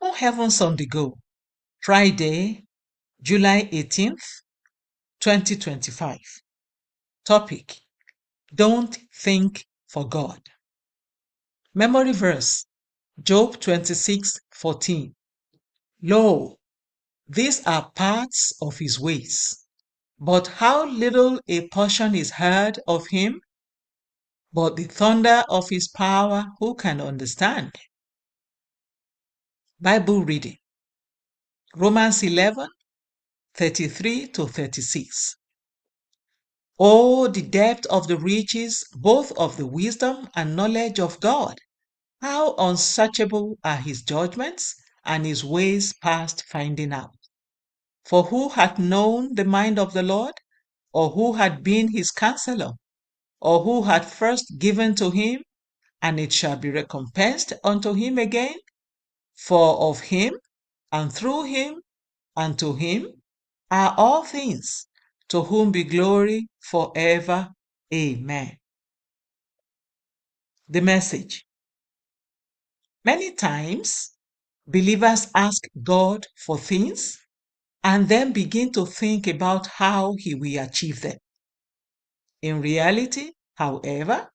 On Heavens on the Go, Friday, July 18th, 2025. Topic: Don't think for God. Memory verse: Job 26:14. Lo, these are parts of his ways, but how little a portion is heard of him? But the thunder of his power, who can understand? Bible reading: Romans 11:33-36. Oh, the depth of the riches, both of the wisdom and knowledge of God! How unsearchable are his judgments, and his ways past finding out. For who hath known the mind of the Lord? Or who hath been his counselor? Or who hath first given to him, and it shall be recompensed unto him again? For of him, and through him, and to him are all things, to whom be glory forever. Amen. The message: many times, believers ask God for things and then begin to think about how he will achieve them. In reality, however,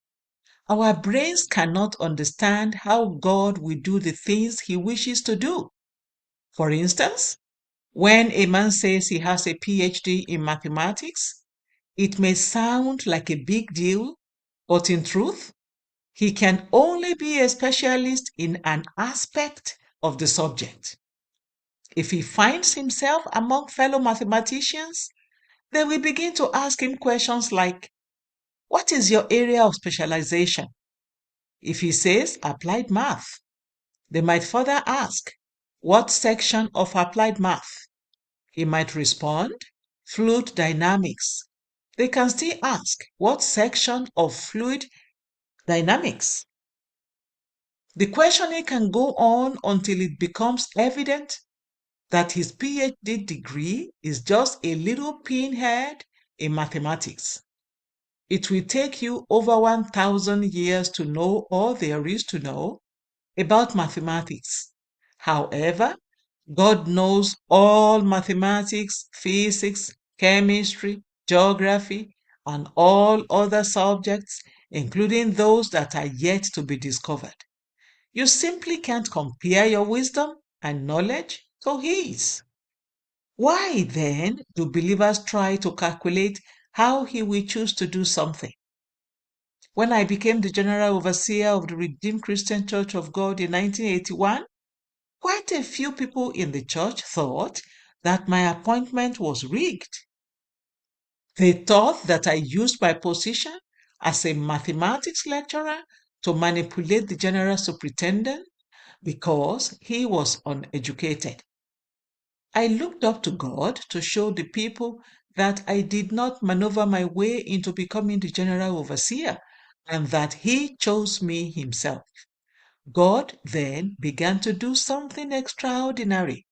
our brains cannot understand how God will do the things he wishes to do. For instance, when a man says he has a PhD in mathematics, it may sound like a big deal, but in truth, he can only be a specialist in an aspect of the subject. If he finds himself among fellow mathematicians, they will begin to ask him questions like, "What is your area of specialization?" If he says applied math, they might further ask, "What section of applied math?" He might respond, "Fluid dynamics." They can still ask, "What section of fluid dynamics?" The questioning can go on until it becomes evident that his PhD degree is just a little pinhead in mathematics. It will take you over 1,000 years to know all there is to know about mathematics. However, God knows all mathematics, physics, chemistry, geography, and all other subjects, including those that are yet to be discovered. You simply can't compare your wisdom and knowledge to his. Why then do believers try to calculate how he will choose to do something? When I became the general overseer of the Redeemed Christian Church of God in 1981, quite a few people in the church thought that my appointment was rigged. They thought that I used my position as a mathematics lecturer to manipulate the general superintendent because he was uneducated. I looked up to God to show the people that I did not maneuver my way into becoming the general overseer and that he chose me himself. God then began to do something extraordinary.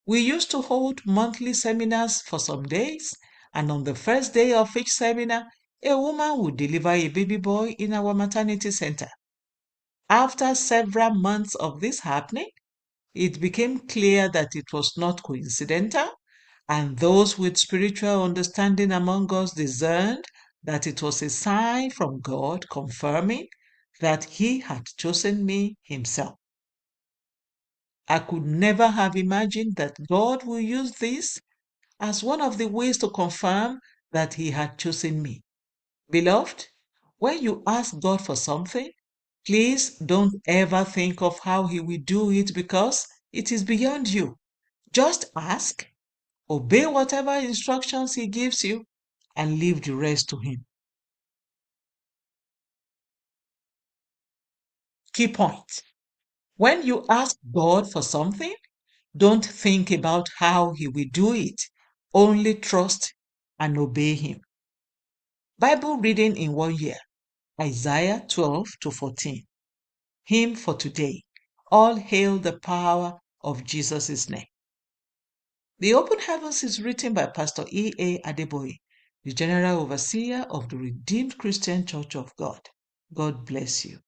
We used to hold monthly seminars for some days, and on the first day of each seminar, a woman would deliver a baby boy in our maternity center. After several months of this happening, it became clear that it was not coincidental, and those with spiritual understanding among us discerned that it was a sign from God confirming that he had chosen me himself. I could never have imagined that God would use this as one of the ways to confirm that he had chosen me. Beloved, when you ask God for something, please don't ever think of how he will do it because it is beyond you. Just ask, obey whatever instructions he gives you, and leave the rest to him. Key point: when you ask God for something, don't think about how he will do it. Only trust and obey him. Bible reading in 1 year: Isaiah 12-14. Hymn for today: All hail the power of Jesus' name. The Open Heavens is written by Pastor E.A. Adeboye, the General Overseer of the Redeemed Christian Church of God. God bless you.